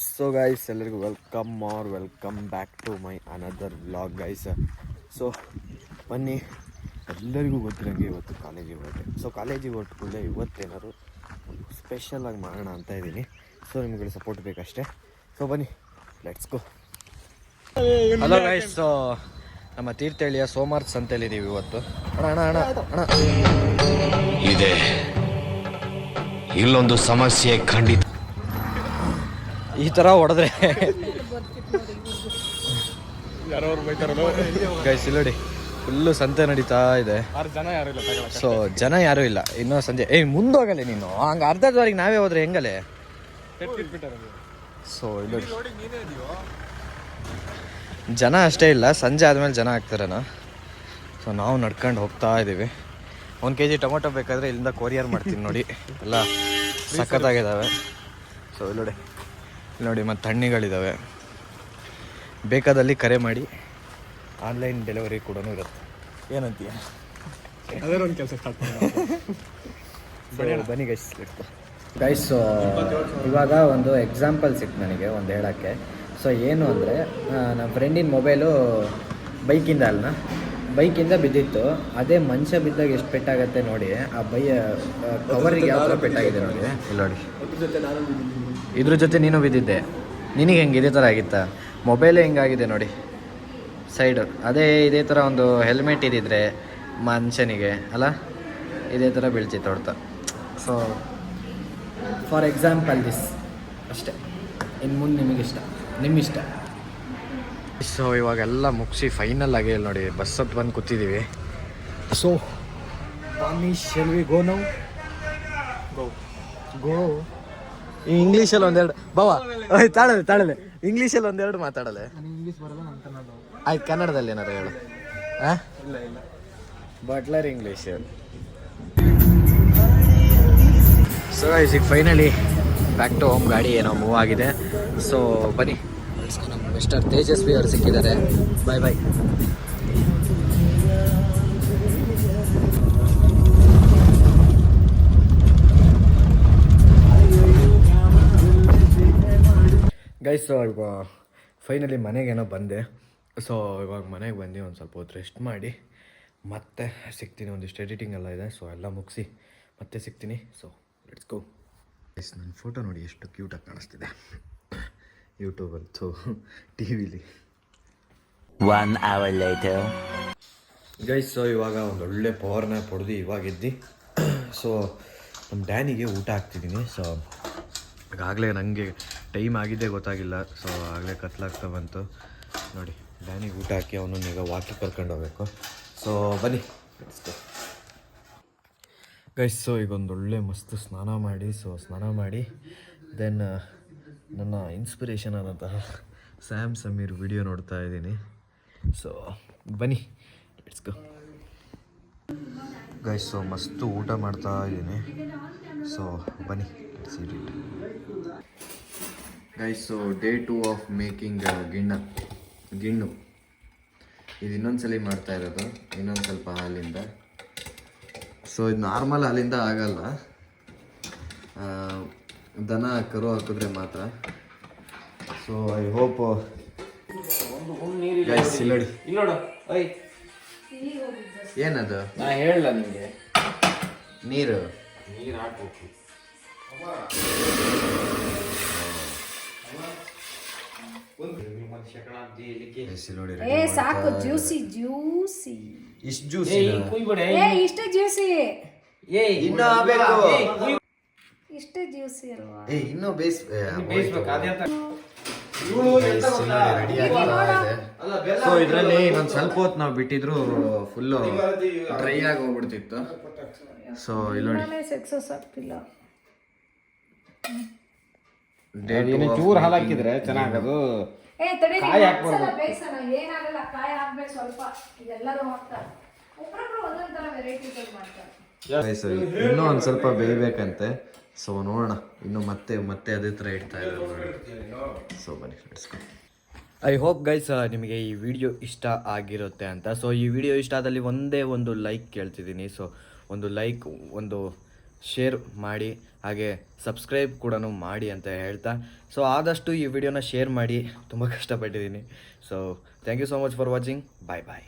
So guys ಎಲ್ಲರಿಗೂ welcome back to my another vlog guys. So ಬನ್ನಿ, ಎಲ್ಲರಿಗೂ ಗೊತ್ತಿರಂಗೆ ಇವತ್ತು ಕಾಲೇಜಿಗೆ ಹೊರಟೆ. ಸೊ ಕಾಲೇಜಿಗೆ ಹೊರಟ ಕೂಡಲೇ ಇವತ್ತೇನಾದ್ರು ಸ್ಪೆಷಲಾಗಿ ಮಾಡೋಣ ಅಂತ ಇದ್ದೀನಿ. ಸೊ ನಿಮಗೆ ಸಪೋರ್ಟ್ ಬೇಕಷ್ಟೇ. ಸೊ ಬನ್ನಿ, let's go. Hello guys, so ನಮ್ಮ ತೀರ್ಥಹಳ್ಳಿಯ ಸೋಮವಾರ ಸಂತೆಯಲ್ಲಿದ್ದೀವಿ ಇವತ್ತು. ಅಣ್ಣ ಅಣ್ಣ ಅಣ್ಣ ಅಣ್ಣ ಇದೆ, ಇಲ್ಲೊಂದು ಸಮಸ್ಯೆ ಖಂಡಿತ. ಈ ಥರ ಹೊಡೆದ್ರೆ ಗೈಸ್ ಇಲ್ಲಿ ನೋಡಿ, ಫುಲ್ಲು ಸಂತೆ ನಡೀತಾ ಇದೆ. ಸೊ ಜನ ಯಾರೂ ಇಲ್ಲ ಇನ್ನೂ ಸಂಜೆ. ಮುಂದೋಗಲೆ ನೀನು, ಹಂಗೆ ಅರ್ಧದವರೆಗೆ ನಾವೇ ಹೋದ್ರೆ ಹೆಂಗಲೆ? ಸೊ ಇಲ್ಲಿ ಜನ ಅಷ್ಟೇ ಇಲ್ಲ, ಸಂಜೆ ಆದಮೇಲೆ ಜನ ಆಗ್ತಾರನ. ಸೊ ನಾವು ನಡ್ಕೊಂಡು ಹೋಗ್ತಾ ಇದ್ದೀವಿ. 1 kg ಟೊಮೊಟೊ ಬೇಕಾದರೆ ಇಲ್ಲಿಂದ ಕೊರಿಯರ್ ಮಾಡ್ತೀನಿ ನೋಡಿ, ಎಲ್ಲ ಸಖತ್ತಾಗಿದ್ದಾವೆ. ಸೊ ಇಲ್ಲಿ ನೋಡಿ ಮತ್ತು ಹಣ್ಣಿಗಳಿದ್ದಾವೆ. ಬೇಕಾದಲ್ಲಿ ಕರೆ ಮಾಡಿ, ಆನ್ಲೈನ್ ಡೆಲಿವರಿ ಕೂಡ ಇರುತ್ತೆ. ಏನಂತೀಯ? ಅದೇ ಒಂದು ಕೆಲಸ ಸ್ಟಾರ್ಟ್ ಬನ್ನಿ ಗೈಸ್. ಇವಾಗ ಒಂದು ಎಕ್ಸಾಂಪಲ್ ಸಿಕ್ತು ನನಗೆ ಒಂದು ಹೇಳೋಕ್ಕೆ. ಸೊ ಏನು ಅಂದರೆ, ನಮ್ಮ ಫ್ರೆಂಡಿನ ಮೊಬೈಲು ಬೈಕಿಂದ ಬಿದ್ದಿತ್ತು. ಅದೇ ಮನುಷ್ಯ ಬಿದ್ದಾಗ ಎಷ್ಟು ಪೆಟ್ಟಾಗತ್ತೆ ನೋಡಿ. ಆ ಕವರಿಗೆ ಯಾವ ಥರ ಪೆಟ್ಟಾಗಿದೆ ನೋಡಿ. ಇಲ್ಲಿ ನೋಡಿ, ಇದ್ರ ಜೊತೆ ನೀನು ಬಿದ್ದಿದ್ದೆ. ನಿನಗೆ ಹೆಂಗೆ ಇದೇ ಥರ ಆಗಿತ್ತಾ? ಮೊಬೈಲೇ ಹಿಂಗಾಗಿದೆ ನೋಡಿ ಸೈಡು. ಇದೇ ಥರ ಒಂದು ಹೆಲ್ಮೆಟ್ ಇದ್ದಿದ್ರೆ ಮನುಷ್ಯನಿಗೆ ಅಲ್ಲ, ಇದೇ ಥರ ಬೀಳ್ತಿತ್ತು ಹೊಡ್ತಾ. ಸೊ ಫಾರ್ ಎಕ್ಸಾಂಪಲ್ ದಿಸ್ ಅಷ್ಟೇ. ಇನ್ನು ಮುಂದೆ ನಿಮ್ಮಿಷ್ಟ. ಸೊ ಇವಾಗೆಲ್ಲ ಮುಗಿಸಿ ಫೈನಲ್ ಆಗಿ ಇಲ್ಲಿ ನೋಡಿ ಬಸ್ ಹತ್ತು ಬಂದು ಕೂತಿದ್ದೀವಿ. So shall we go now? Go ಇಂಗ್ಲೀಷಲ್ಲಿ ಒಂದೆರಡು ಬಾವಾ ತಾಳಲೆ ಇಂಗ್ಲೀಷಲ್ಲಿ ಒಂದೆರಡು ಮಾತಾಡಲೆ. ಆಯ್ತು, ಕನ್ನಡದಲ್ಲಿ ಏನಾರು ಹೇಳು. Butler English. ಸೊ ಈಗ ಫೈನಲಿ ಬ್ಯಾಕ್ ಟು ಹೋಮ್. ಗಾಡಿ ಏನೋ ಮೂವ್ ಆಗಿದೆ. ಸೊ ಬನ್ನಿ, ನಮ್ಮ ಮಿಸ್ಟರ್ ತೇಜಸ್ವಿ ಅವರು ಸಿಕ್ಕಿದ್ದಾರೆ. ಬಾಯ್ ಬಾಯ್. ಗೈಸ್, ಇವಾಗ ಫೈನಲಿ ಮನೆಗೇನೋ ಬಂದೆ. ಸೊ ಇವಾಗ ಮನೆಗೆ ಬಂದು ಒಂದು ಸ್ವಲ್ಪ ಹೊತ್ತು ರೆಸ್ಟ್ ಮಾಡಿ ಮತ್ತೆ ಸಿಗ್ತೀನಿ. ಒಂದಿಷ್ಟು ಎಡಿಟಿಂಗ್ ಎಲ್ಲ ಇದೆ. ಸೊ ಎಲ್ಲ ಮುಗಿಸಿ ಮತ್ತೆ ಸಿಗ್ತೀನಿ. So let's go. ಗೈಸ್, ನನ್ನ ಫೋಟೋ ನೋಡಿ ಎಷ್ಟು ಕ್ಯೂಟಾಗಿ ಕಾಣಿಸ್ತಿದೆ ಯೂಟ್ಯೂಬಲ್ಲಿ, ಸೊ ಟಿ ವಿಲಿ. 1 hour later. ಗೈಸ್, ಸೊ ಇವಾಗ ಒಂದು ಒಳ್ಳೆ ಪವರ್ ನ್ಯಾಪ್ ಹೊಡೆದು ಇವಾಗ ಎದ್ದು ಸೊ ನಮ್ಮ ಡ್ಯಾನಿಗೆ ಊಟ ಹಾಕ್ತಿದ್ದೀನಿ. ಸೊ ಆಗಲೇ ನನಗೆ ಟೈಮ್ ಆಗಿದೆ ಗೊತ್ತಾಗಿಲ್ಲ. ಸೊ ಆಗಲೇ ಕತ್ಲಾಗ್ತಾ ಬಂತು ನೋಡಿ. ಡ್ಯಾನಿಗೆ ಊಟ ಹಾಕಿ ಅವನನ್ನು ಈಗ ವಾಕಿಂಗ್ ಕರ್ಕೊಂಡು ಹೋಗ್ಬೇಕು. ಸೊ ಬನ್ನಿ ಗೈಸ್. ಸೊ ಈಗ ಒಂದು ಒಳ್ಳೆ ಮಸ್ತ್ ಸ್ನಾನ ಮಾಡಿ ದೆನ್ ನನ್ನ ಇನ್ಸ್ಪಿರೇಷನ್ ಆದಂತಹ ಸ್ಯಾಮ್ ಸಮೀರ್ ವಿಡಿಯೋ ನೋಡ್ತಾ ಇದ್ದೀನಿ. ಸೊ ಬನ್ನಿ ಲೆಟ್ಸ್ ಗೋ ಗೈಸ್. ಸೊ ಮಸ್ತು ಊಟ ಮಾಡ್ತಾ ಇದ್ದೀನಿ. ಸೊ ಬನ್ನಿ let's eat it guys. So day 2 of making ಗಿಣ್ಣು. ಇದು ಇನ್ನೊಂದ್ಸಲಿ ಮಾಡ್ತಾ ಇರೋದು, ಇನ್ನೊಂದು ಸ್ವಲ್ಪ ಹಾಲಿಂದ. ಸೊ ಇದು ನಾರ್ಮಲ್ ಹಾಲಿಂದ ಆಗಲ್ಲ, ದನ ಕರು ಹಾಕಿದ್ರೆ ಮಾತ್ರ. So I hope guys. ನೋಡಿ ಏನದು? ನಾ ಹೇಳಲ್ಲ ನಿಮಗೆ, ನೀರು ಹಾಕ್ಬೇಕು. ನೋಡಿ ಸಾಕು. ಜ್ಯೂಸಿ ಇಷ್ಟು ಜ್ಯೂಸಿ, ಇಷ್ಟೇ ಜ್ಯೂಸಿ, ಇನ್ನೂ ಆಗಬೇಕು. ಇಷ್ಟೇ ಜ್ಯೂಸಿ ಅಲ್ವಾ? ಇನ್ನೂ ಬೇಯಿಸ್ಬೇಕು. ರೆಡಿ ಆಗಿದೆ. ಸೊ ಇದರಲ್ಲಿ ಇನ್ನೊಂದು ಸ್ವಲ್ಪ ಹೊತ್ತು ನಾವು ಬಿಟ್ಟಿದ್ರು ಫುಲ್ಲು ಡ್ರೈ ಆಗಿ ಹೋಗ್ಬಿಡ್ತಿತ್ತು. ಸೊ ಇಲ್ಲಿ ನೋಡಿ, ಸಕ್ಸಸ್ ಆಗ್ತಿಲ್ಲ. ಚೂರು ಹಾಲು ಹಾಕಿದ್ರೆ ಚೆನ್ನಾಗದು. ಕಾಯಿ ಏನಾಗಲ್ಲ, ಕಾಯಿ ಹಾಕ್ಬೇಕು ಸ್ವಲ್ಪ. ಇದೆಲ್ಲರೂ ಹಾಕ್ತಾರೆ, ಒಬ್ಬರೊಬ್ರು ಒಂದೊಂದರ ವೆರೈಟಿಗಳು ಮಾಡ್ತಾರೆ. ಇನ್ನೂ ಒಂದು ಸ್ವಲ್ಪ ಬೇಯಬೇಕಂತೆ. ಸೊ ನೋಡೋಣ, ಇನ್ನು ಮತ್ತೆ ಅದೇ ಥರ ಇಡ್ತಾ ಇದ್ದಾರೆ. ಸೊ ಬನ್ನಿ ನಡೆಸ್ಕೊಂಡು. ಐ ಹೋಪ್ ಗೈಸ್ ನಿಮಗೆ ಈ ವಿಡಿಯೋ ಇಷ್ಟ ಆಗಿರುತ್ತೆ ಅಂತ. ಸೊ ಈ ವಿಡಿಯೋ ಇಷ್ಟ ಆದಲ್ಲಿ ಒಂದೇ ಒಂದು ಲೈಕ್ ಕೇಳ್ತಿದ್ದೀನಿ. ಸೊ ಒಂದು ಲೈಕ್, ಒಂದು ಶೇರ್ ಮಾಡಿ, ಹಾಗೆ ಸಬ್ಸ್ಕ್ರೈಬ್ ಕೂಡ ಮಾಡಿ ಅಂತ ಹೇಳ್ತಾ, ಸೊ ಆದಷ್ಟು ಈ ವಿಡಿಯೋನ ಶೇರ್ ಮಾಡಿ. ತುಂಬ ಕಷ್ಟಪಟ್ಟಿದ್ದೀನಿ. So thank you so much for watching. Bye bye.